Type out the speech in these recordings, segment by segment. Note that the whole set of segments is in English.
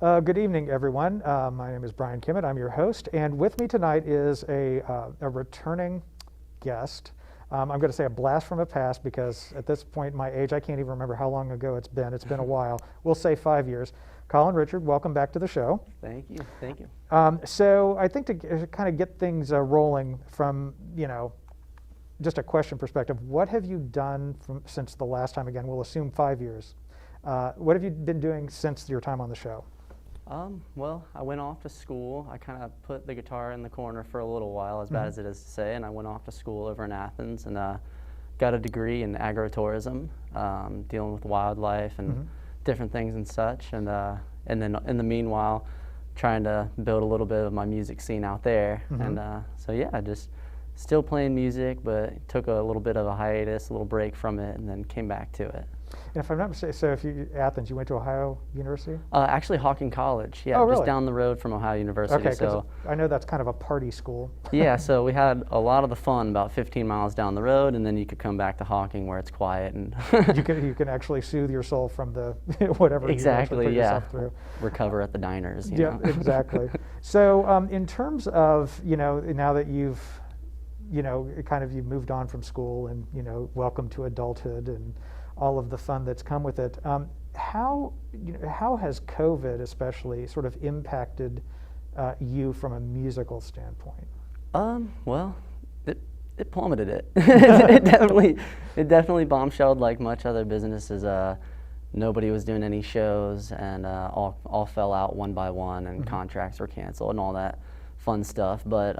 Good evening, everyone. My name is Brian Kimmett. I'm your host, and with me tonight is a returning guest. I'm going to say a blast from the past because at this point, my age, I can't even remember how long ago it's been. It's been a while. We'll say 5 years. Colin Richards, welcome back to the show. Thank you. Thank you. So I think to kind of get things rolling from, just a question perspective, what have you done since the last time? Again, we'll assume 5 years. What have you been doing since your time on the show? Well, I went off to school. I kind of put the guitar in the corner for a little while, as bad as it is to say, and I went off to school over in Athens and got a degree in agrotourism, dealing with wildlife and different things and such. And then in the meanwhile, trying to build a little bit of my music scene out there. And so yeah, just still playing music, but took a little bit of a hiatus, a little break from it, and then came back to it. And if I'm not mistaken, so Athens, you went to Ohio University? Actually, Hawking College, yeah, oh, really? Just down the road from Ohio University. Okay, so I know that's kind of a party school. Yeah, so we had a lot of the fun about 15 miles down the road, and then you could come back to Hawking where it's quiet and you can actually soothe your soul from the whatever exactly, you put yeah. yourself through. Recover at the diners. Yeah, exactly. So in terms of now that you've you've moved on from school and welcome to adulthood and all of the fun that's come with it. How has COVID especially sort of impacted you from a musical standpoint? Well, it plummeted it. it definitely bombshelled like much other businesses. Nobody was doing any shows, and all fell out one by one, and contracts were canceled and all that fun stuff. But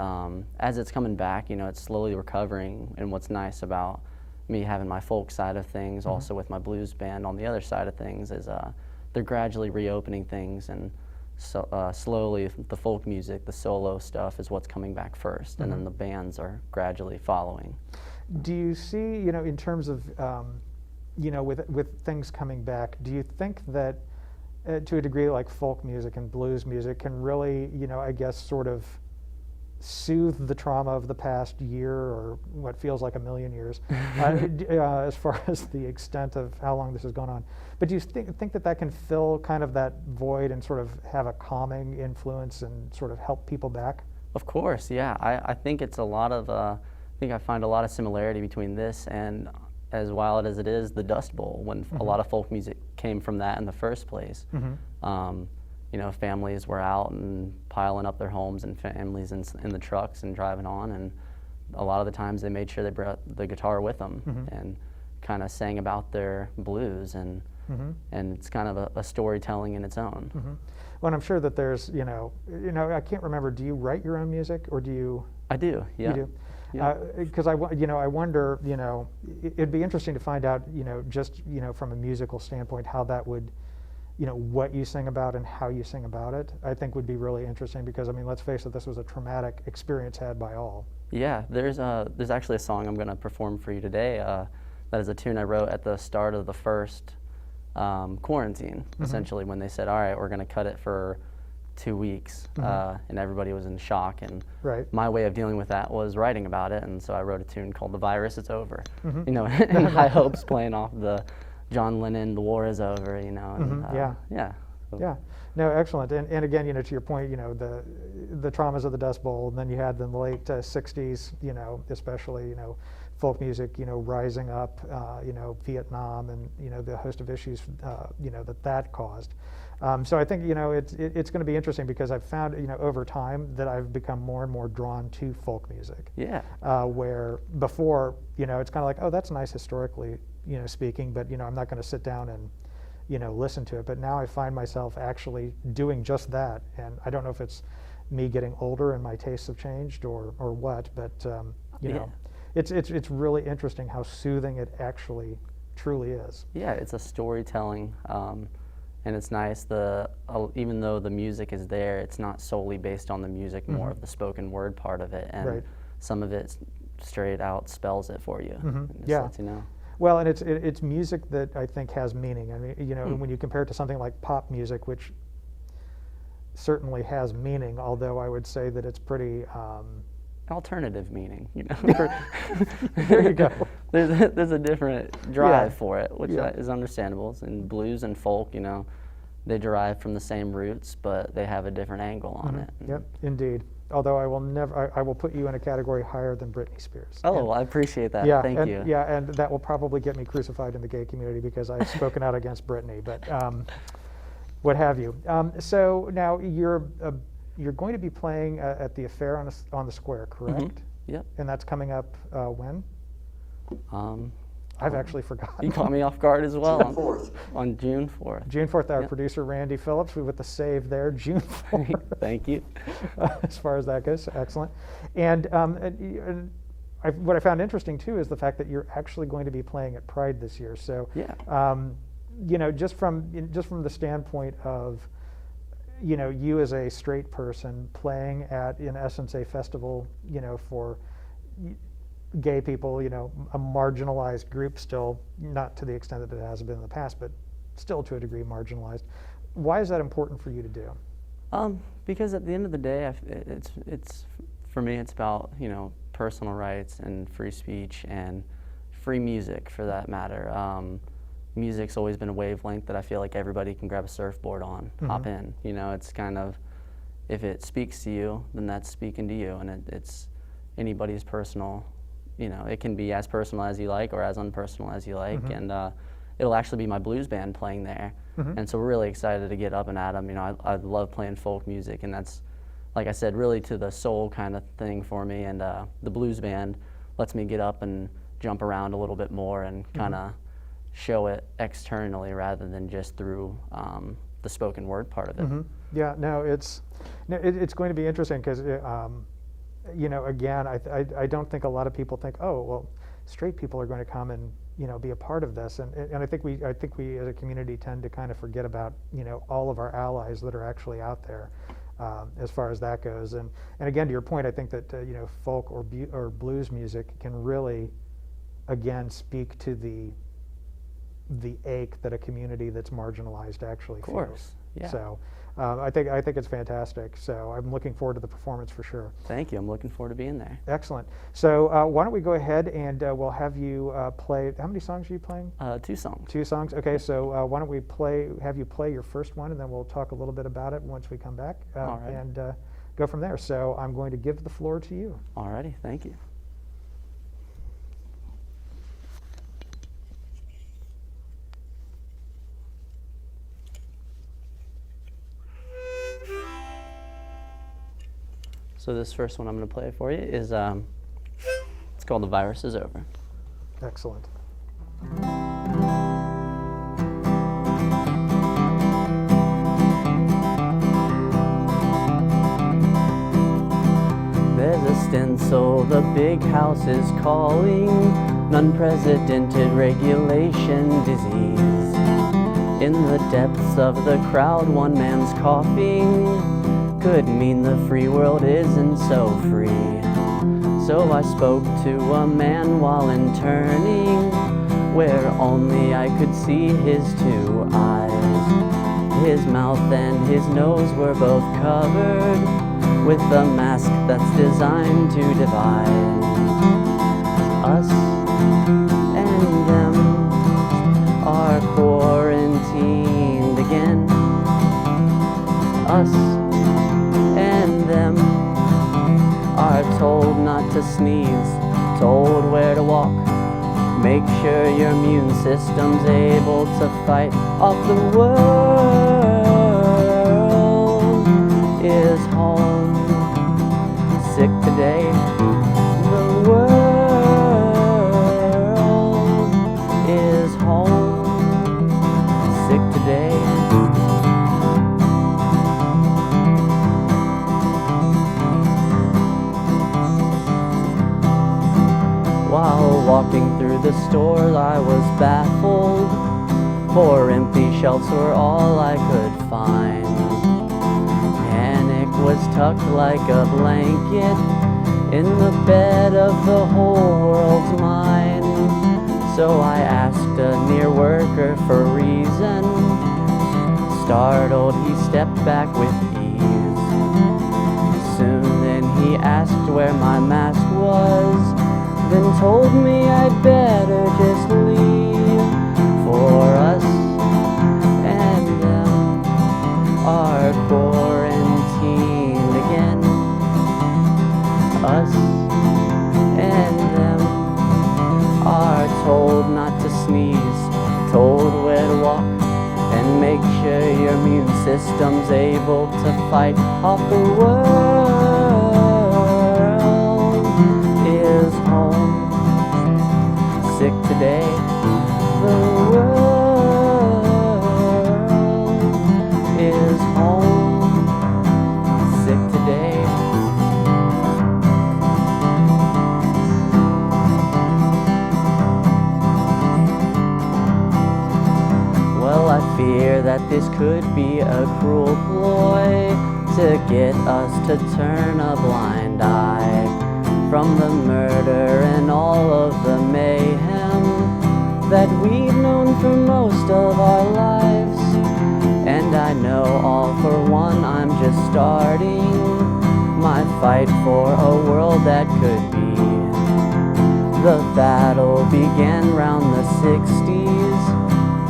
as it's coming back, it's slowly recovering. And what's nice about me having my folk side of things, also with my blues band on the other side of things, is they're gradually reopening things, and so slowly the folk music, the solo stuff is what's coming back first, and then the bands are gradually following. Do you see, in terms of, with things coming back, do you think that to a degree like folk music and blues music can really, I guess sort of soothe the trauma of the past year or what feels like a million years as far as the extent of how long this has gone on? But do you think that can fill kind of that void and sort of have a calming influence and sort of help people back? Of course, yeah. I think it's a lot of, I think I find a lot of similarity between this and, as wild as it is, the Dust Bowl, when a lot of folk music came from that in the first place. Families were out and piling up their homes and families in the trucks and driving on, and a lot of the times they made sure they brought the guitar with them and kind of sang about their blues, and it's kind of a storytelling in its own. Well, and I'm sure that there's, I can't remember, do you write your own music, or do you? I do, yeah. You do? Because I wonder, it'd be interesting to find out, just, from a musical standpoint, how that would, what you sing about and how you sing about it, I think would be really interesting because, let's face it, this was a traumatic experience had by all. Yeah, there's actually a song I'm going to perform for you today that is a tune I wrote at the start of the first quarantine, essentially, when they said, all right, we're going to cut it for 2 weeks, and everybody was in shock, and my way of dealing with that was writing about it, and so I wrote a tune called "The Virus Is Over," in high hopes, playing off the John Lennon "The War Is Over," and, yeah. No, excellent. And again, to your point, the traumas of the Dust Bowl, and then you had in the late '60s, especially, folk music, rising up, Vietnam, and the host of issues, that caused. So I think it's going to be interesting because I've found over time that I've become more and more drawn to folk music. Yeah. Where before it's kind of like, oh, that's nice historically speaking, but I'm not going to sit down and listen to it. But now I find myself actually doing just that, and I don't know if it's me getting older and my tastes have changed or what, but it's really interesting how soothing it actually truly is. Yeah, it's a storytelling. And it's nice, even though the music is there, it's not solely based on the music, more of the spoken word part of it, and some of it straight out spells it for you. And just lets you know. Well, and it's music that I think has meaning. I mean, when you compare it to something like pop music, which certainly has meaning, although I would say that it's pretty alternative meaning, There you go. There's a different drive for it, which is understandable. In blues and folk, they derive from the same roots, but they have a different angle on it. Yep, indeed. Although I will never, I will put you in a category higher than Britney Spears. Oh, And- well, I appreciate that. yeah, Thank and, you. Yeah, and that will probably get me crucified in the gay community because I've spoken out against Britney, but what have you. So now you're going to be playing at the Affair on the Square, correct? Yep. And that's coming up when? I've actually forgotten. You caught me off guard as well. June 4th. On June 4th. June 4th, our Yep. producer Randy Phillips, with the save there, June 4th. Thank you. As far as that goes, excellent. And what I found interesting too is the fact that you're actually going to be playing at Pride this year. So, Yeah. you know, just from the standpoint of, you know, you as a straight person playing at, in essence, a festival, you know, for gay people, you know, a marginalized group still, not to the extent that it has been in the past, but still to a degree marginalized. Why is that important for you to do? Because at the end of the day, it's for me, it's about, you know, personal rights and free speech and free music for that matter. Music's always been a wavelength that I feel like everybody can grab a surfboard on, hop in. You know, it's kind of, if it speaks to you, then that's speaking to you, and it's anybody's personal. You know, it can be as personal as you like or as unpersonal as you like, and it'll actually be my blues band playing there, and so we're really excited to get up and at 'em. You know, I love playing folk music, and that's, like I said, really to the soul kind of thing for me, and the blues band lets me get up and jump around a little bit more and kind of show it externally rather than just through the spoken word part of it. Yeah, no, it's going to be interesting because, you know, again, I don't think a lot of people think, oh, well, straight people are going to come and, you know, be a part of this, and I think we as a community tend to kind of forget about, you know, all of our allies that are actually out there. As far as that goes, and again, to your point, I think that you know, folk or blues music can really, again, speak to the ache that a community that's marginalized actually feels. Of course, yeah. So I think it's fantastic. So I'm looking forward to the performance for sure. Thank you. I'm looking forward to being there. Excellent. So why don't we go ahead and we'll have you play. How many songs are you playing? 2 songs. 2 songs. Okay. So why don't we have you play your first one, and then we'll talk a little bit about it once we come back, All right. and go from there. So I'm going to give the floor to you. Alrighty, thank you. So this first one I'm going to play for you is, it's called "The Virus Is Over." Excellent. There's a stencil, the big house is calling, an unprecedented regulation disease. In the depths of the crowd, one man's coughing could mean the free world isn't so free. So I spoke to a man while interning, where only I could see his 2 eyes. His mouth and his nose were both covered with a mask that's designed to divide us, and them are quarantined again. Us and them are told not to sneeze, told where to walk. Make sure your immune system's able to fight off the world is home. Sick today, the world is home. Sick today. While walking through the stores, I was baffled, for empty shelves were all I could find. Panic was tucked like a blanket in the bed of the whole world's mind. So I asked a near worker for reason. Startled, he stepped back with ease. Soon then he asked where my mask was, then told me I'd better just leave. For us and them system's able to fight off the world is home. Sick today, the world is home. Sick today. Well, I fear that this could be a cruel ploy to get us to turn a blind eye from the murder and all of the mayhem that we've known for most of our lives. And I know all for one I'm just starting my fight for a world that could be. The battle began round the 60s,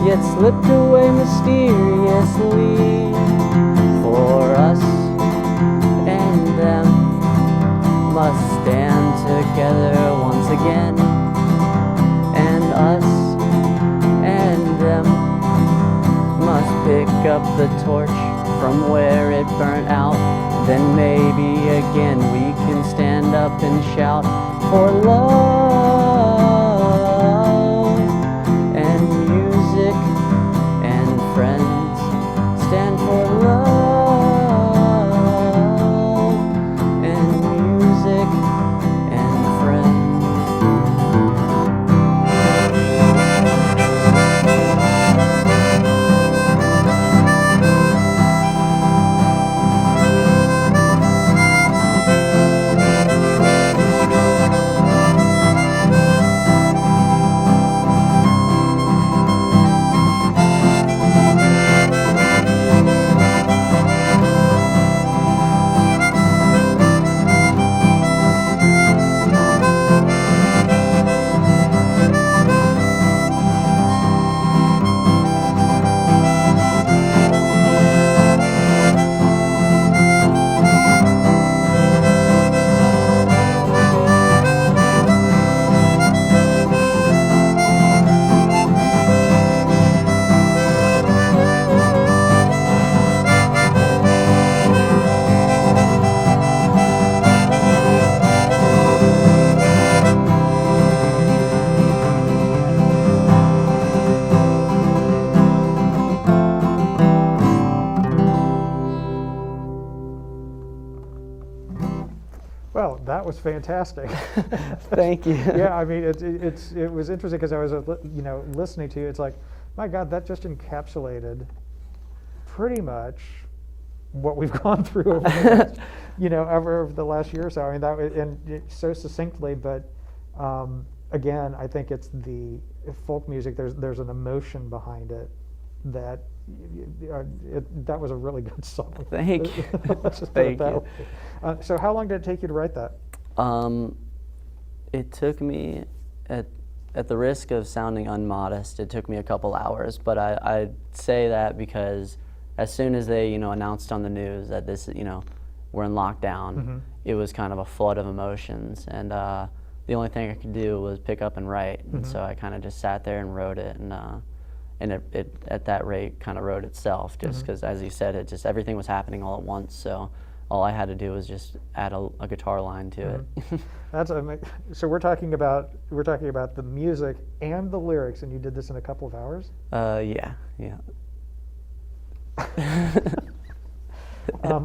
yet slipped away mysteriously. For us and them must stand together once again, and us and them must pick up the torch from where it burnt out. Then maybe again we can stand up and shout for love and music and friends. Stand for love and music and friends. Well, that was fantastic. Thank you. Yeah, I mean, it was interesting because I was, listening to you. It's like, my God, that just encapsulated pretty much what we've gone through over the last, over the last year or so. I mean, so succinctly, but again, I think it's the folk music. There's an emotion behind it that that was a really good song. Thank you. Let's just put it Thank that you. way. So how long did it take you to write that? It took me, at the risk of sounding unmodest, it took me a couple hours, but I say that because as soon as they, announced on the news that this, we're in lockdown, it was kind of a flood of emotions, and the only thing I could do was pick up and write, and so I kind of just sat there and wrote it, and it at that rate kind of wrote itself, just because, as you said, everything was happening all at once, so all I had to do was just add a guitar line to it. That's so we're talking about the music and the lyrics, and you did this in a couple of hours? Yeah.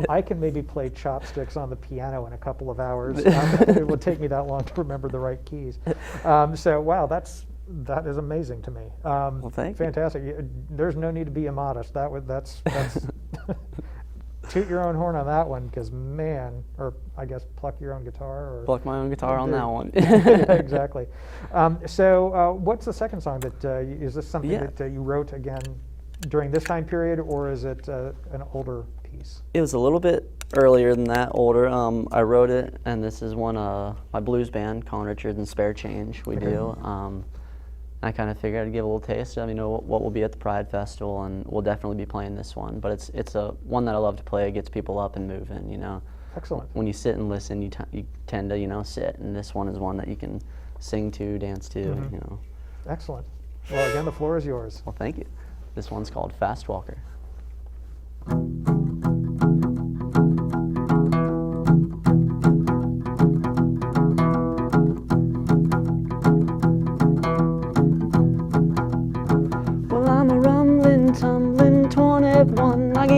I can maybe play chopsticks on the piano in a couple of hours. It would take me that long to remember the right keys. So wow, that is amazing to me. Well, thank you. Fantastic. There's no need to be immodest. That's toot your own horn on that one, because man, or I guess pluck your own guitar. Or Pluck my own guitar on that one. Yeah, exactly. So what's the second song that, is this something that you wrote again during this time period, or is it an older piece? It was a little bit earlier than that, older. I wrote it, and this is one my blues band, Colin Richards and Spare Change, we do. I kind of figured I'd give a little taste of what will be at the Pride Festival, and we'll definitely be playing this one. But it's a one that I love to play. It gets people up and moving. Excellent. When you sit and listen, you tend to sit, and this one is one that you can sing to, dance to. Excellent. Well, again, the floor is yours. Well, thank you. This one's called Fast Walker.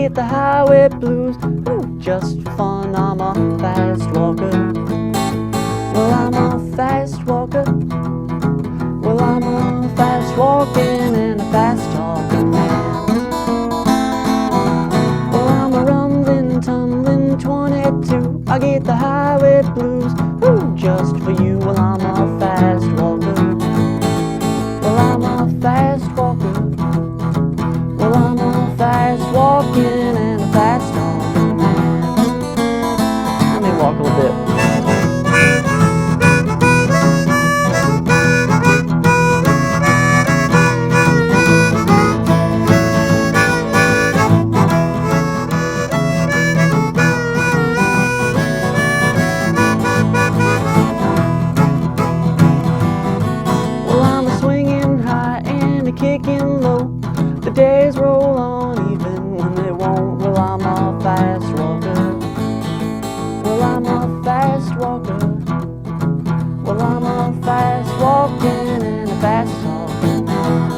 get the highway blues. Ooh, just for fun, I'm a fast walker. Well, I'm a fast walker. Well, I'm a fast walking and a fast talking man. Well, I'm a rumbling, tumbling 22. I get the highway blues. Ooh, just for you. Well, I'm a fast walker. Well, I'm a fast walker. Well, I'm a fast walking and a fast talking man. Let me walk a little bit. Well, I'm a swinging high and a kicking low. The days roll on even when they won't. Well, I'm a fast walker. Well, I'm a fast walker. Well, I'm a fast walking and a fast talking man.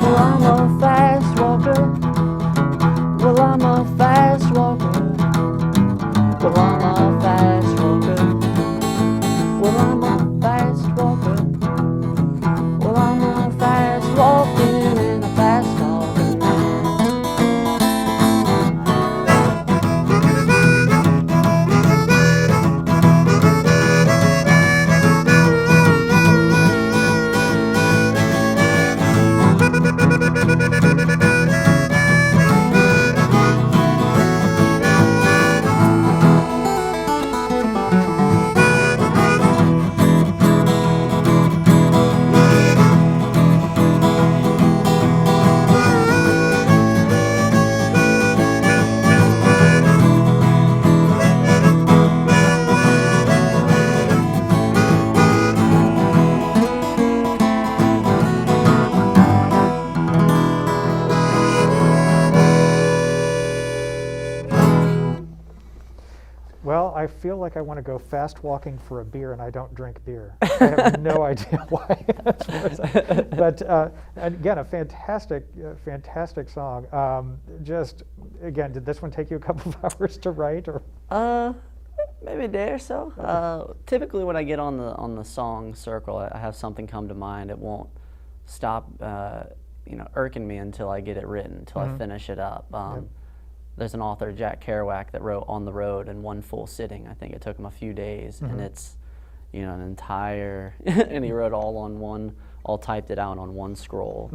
Well, I'm a fast walker. Well, I'm a fast walker. Well, I'm a fast walker. Well, I'm a fast walker. Well, I'm a fast walking and a fast talking man. Well, I feel like I want to go fast walking for a beer, and I don't drink beer. I have no idea why. But again, a fantastic song. Just again, did this one take you a couple of hours to write, or? Maybe a day or so. Typically, when I get on the song circle, I have something come to mind. It won't stop, irking me until I get it written, until I finish it up. Yep. There's an author, Jack Kerouac, that wrote "On the Road" in one full sitting. I think it took him a few days, and it's, an entire, and he wrote all typed it out on one scroll.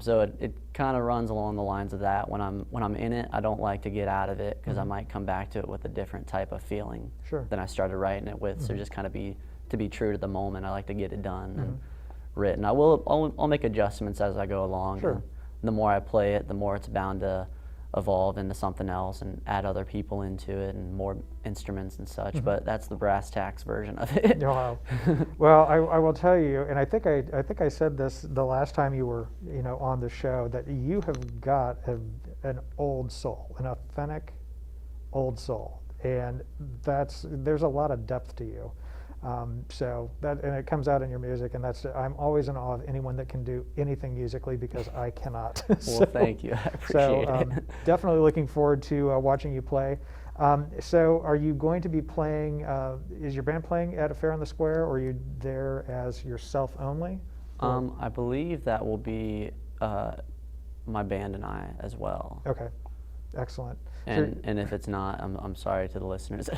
So it kind of runs along the lines of that. When I'm in it, I don't like to get out of it because I might come back to it with a different type of feeling than I started writing it with. So just kind of to be true to the moment, I like to get it done and written. I'll make adjustments as I go along. Sure. And the more I play it, the more it's bound to evolve into something else and add other people into it and more instruments and such. But that's the brass tacks version of it. Wow. Well, I will tell you, and I think I said this the last time you were on the show, that you have got an old soul, an authentic old soul, and there's a lot of depth to you. So and it comes out in your music, and I'm always in awe of anyone that can do anything musically, because I cannot. Well, thank you. I appreciate it. Definitely looking forward to watching you play. So are you going to be playing, is your band playing at a fair on the square, or are you there as yourself only? I believe that will be my band and I as well. Okay, excellent. And if it's not, I'm sorry to the listeners.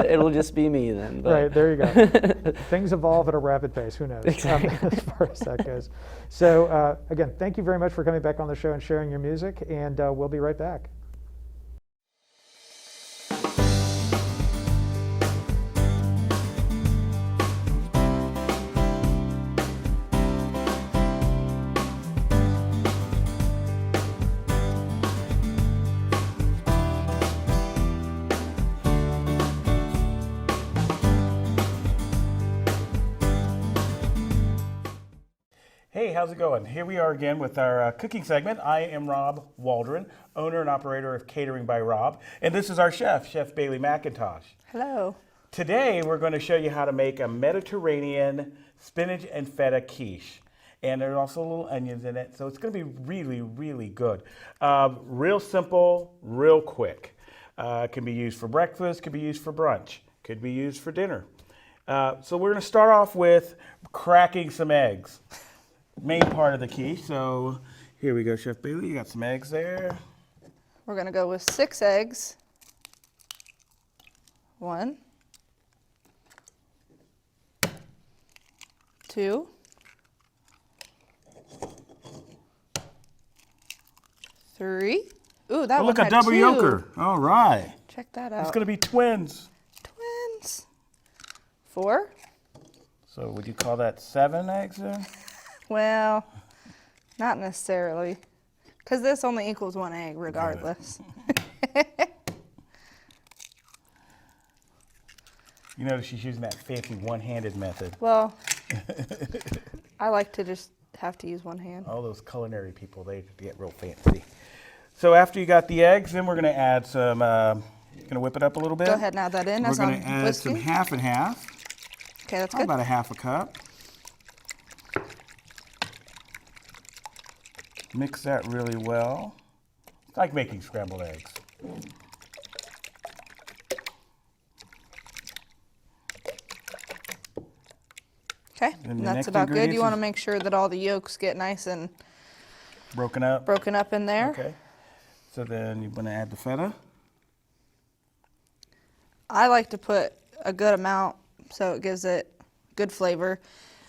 It'll just be me then. But. Right, there you go. Things evolve at a rapid pace. Who knows? Exactly. As far as that goes. So again, thank you very much for coming back on the show and sharing your music, and we'll be right back. Hey, how's it going? Here we are again with our cooking segment. I am Rob Waldron, owner and operator of Catering by Rob, and this is our chef, Chef Bailey McIntosh. Hello. Today, we're going to show you how to make a Mediterranean spinach and feta quiche. And there's also little onions in it, so it's going to be really, really good. Real simple, real quick. Can be used for breakfast, could be used for brunch, could be used for dinner. So we're going to start off with cracking some eggs. Main part of the quiche. So here we go, Chef Bailey. You got some eggs there. We're going to go with 6 eggs. 1, 2, 3. Ooh, that Oh, one look, a had double 2. yolker. All right. Check that out. It's going to be twins. Twins. 4. So would you call that 7 eggs then? Well, not necessarily, because this only equals 1 egg regardless. You notice she's using that fancy one-handed method. Well, I like to just have to use 1 hand. All those culinary people, they get real fancy. So after you got the eggs, then we're going to add some, going to whip it up a little bit. Go ahead and add that in. We're As going I'm to add some whisking. half and half. Okay, that's good. About a half a cup. Mix that really well. It's like making scrambled eggs. Okay, And and the that's next about good. ingredients You want to is- make sure that all the yolks get nice and Broken up. broken up in there. Okay. So then you're going to add the feta. I like to put a good amount so it gives it good flavor.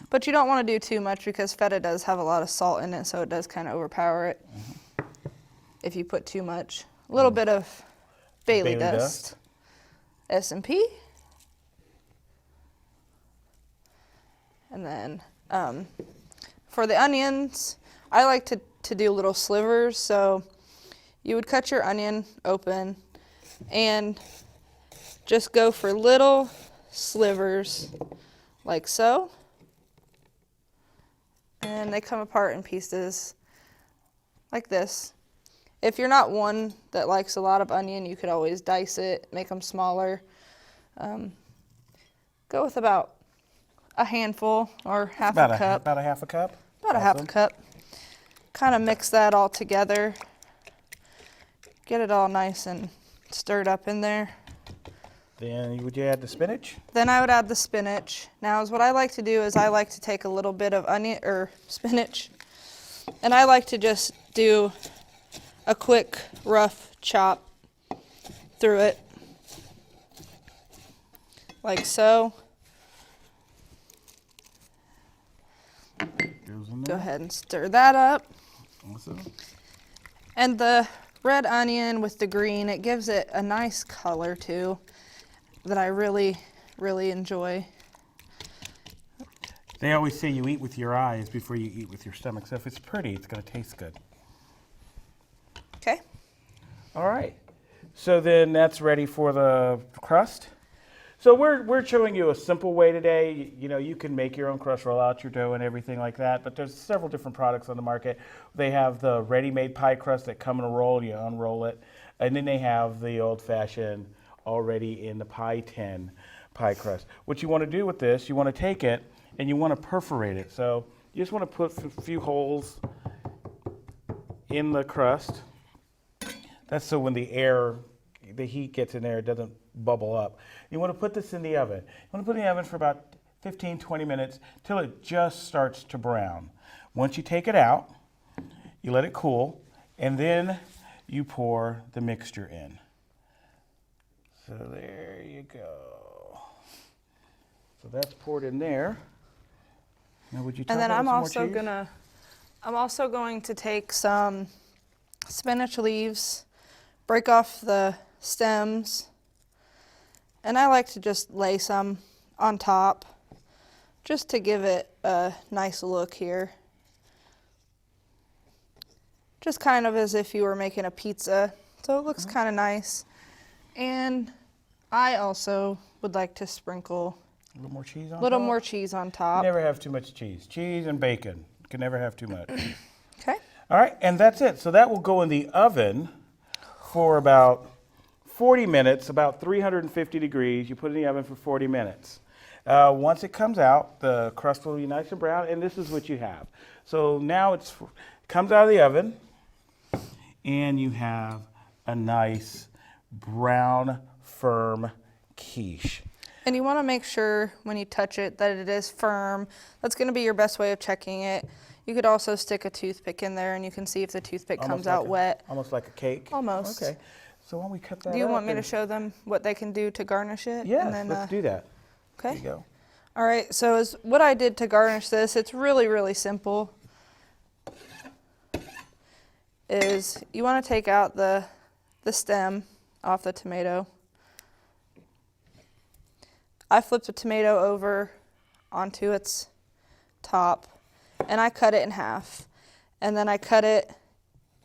But you don't want to do too much because feta does have a lot of salt in it, so it does kind of overpower it if you put too much. A little bit of Bailey dust. S&P. And then for the onions, I like to do little slivers. So you would cut your onion open and just go for little slivers like so. And they come apart in pieces like this. If you're not one that likes a lot of onion, you could always dice it, make them smaller. Go with about a handful or half a cup. About a half a cup? About a half a cup. Kind of mix that all together. Get it all nice and stirred up in there. Then would you add the spinach? Then I would add the spinach. Now, what I like to do is I like to take a little bit of onion or spinach, and I like to just do a quick rough chop through it, like so. Goes in Go there. ahead and stir that up. Awesome. And the red onion with the green, it gives it a nice color too that I really, really enjoy. They always say you eat with your eyes before you eat with your stomach. So if it's pretty, it's going to taste good. Okay. All right. So then that's ready for the crust. So we're showing you a simple way today. You know, you can make your own crust, roll out your dough and everything like that, but there's several different products on the market. They have the ready-made pie crust that come in a roll, you unroll it, and then they have the old-fashioned already in the pie tin pie crust. What you want to do with this, you want to take it and you want to perforate it. So you just want to put a few holes in the crust. That's so when the heat gets in there, it doesn't bubble up. You want to put this in the oven. You want to put it in the oven for about 15, 20 minutes till it just starts to brown. Once you take it out, you let it cool, and then you pour the mixture in. So there you go. So that's poured in there. Now would you top And then that with I'm some more also cheese? going to take some spinach leaves, break off the stems, and I like to just lay some on top just to give it a nice look here. Just kind of as if you were making a pizza, so it looks kind of nice. And I also would like to sprinkle A little more cheese on a little top? more cheese on You top. never have too much cheese. Cheese and bacon. Can never have too much. Okay. All right, and that's it. So that will go in the oven for about 40 minutes, about 350 degrees. You put it in the oven for 40 minutes. Once it comes out, the crust will be nice and brown, and this is what you have. So now it comes out of the oven, and you have a nice brown, firm quiche. And you want to make sure when you touch it that it is firm. That's going to be your best way of checking it. You could also stick a toothpick in there and you can see if the toothpick comes out wet. Almost like a cake? Almost. Okay. So why don't we cut that Do you up want me to and- show them what they can do to garnish it? Yes, And then, let's do that. Okay. There you go. All right, so as what I did to garnish this, it's really, really simple. Is you want to take out the stem off the tomato. I flipped the tomato over onto its top and I cut it in half. And then I cut it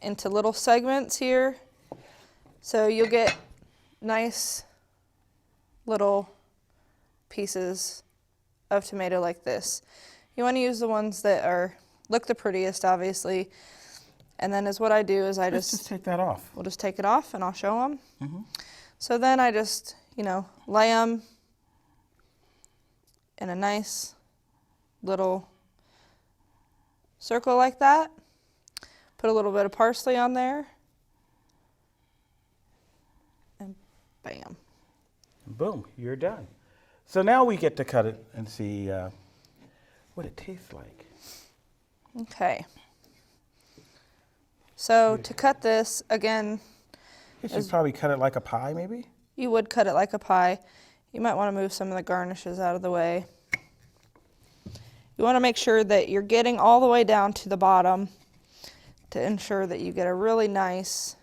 into little segments here. So you'll get nice little pieces of tomato like this. You want to use the ones that look the prettiest, obviously. And then is what I do is Let's just take that off. we'll just take it off and I'll show them. So then I just, lay them in a nice little circle like that. Put a little bit of parsley on there. And bam. Boom, you're done. So now we get to cut it and see what it tastes like. Okay. So to cut this, again, You should probably cut it like a pie, maybe? you would cut it like a pie. You might want to move some of the garnishes out of the way. You want to make sure that you're getting all the way down to the bottom to ensure that you get a really nice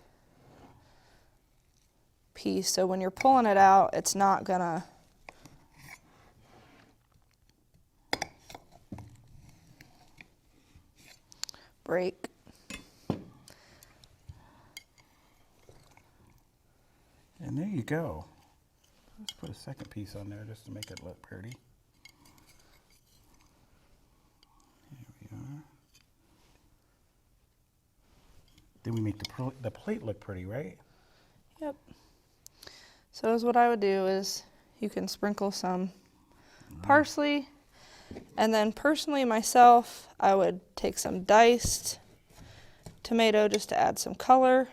piece. So when you're pulling it out, it's not gonna break. And there you go. Let's put a second piece on there just to make it look pretty. Here we are. Then we make the plate look pretty, right? Yep. So what I would do is you can sprinkle some parsley, and then personally myself, I would take some diced tomato just to add some color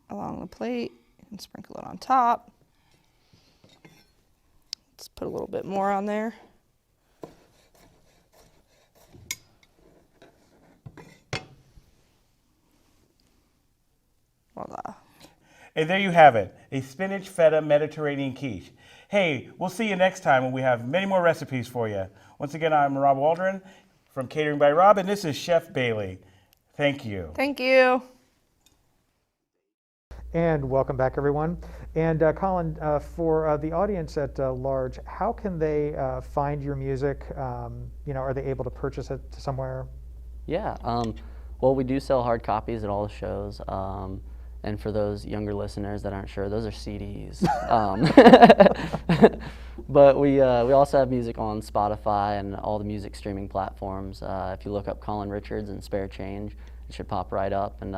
along the plate and sprinkle it on top. Let's put a little bit more on there. Voila. And there you have it, a spinach feta Mediterranean quiche. Hey, we'll see you next time when we have many more recipes for you. Once again, I'm Rob Waldron from Catering by Rob, and this is Chef Bailey. Thank you. Thank you. And welcome back, everyone. And Colin, for the audience at large, how can they find your music? Are they able to purchase it somewhere? Yeah, well, we do sell hard copies at all the shows. And for those younger listeners that aren't sure, those are CDs. But we also have music on Spotify and all the music streaming platforms. If you look up Colin Richards and Spare Change, it should pop right up. And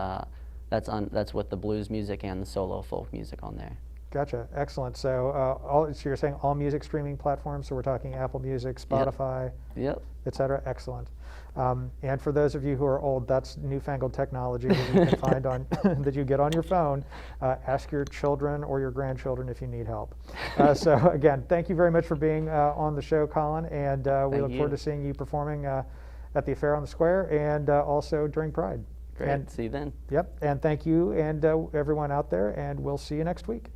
that's with the blues music and the solo folk music on there. Gotcha. Excellent. So, so you're saying all music streaming platforms? So we're talking Apple Music, Spotify, Yep. et cetera. Excellent. And for those of you who are old, that's newfangled technology that you can find on that you get on your phone. Ask your children or your grandchildren if you need help. So again, thank you very much for being on the show, Colin, and we look forward to seeing you performing at the Affair on the Square and also during Pride. Great. And, see you then. Yep. And thank you and everyone out there, and we'll see you next week.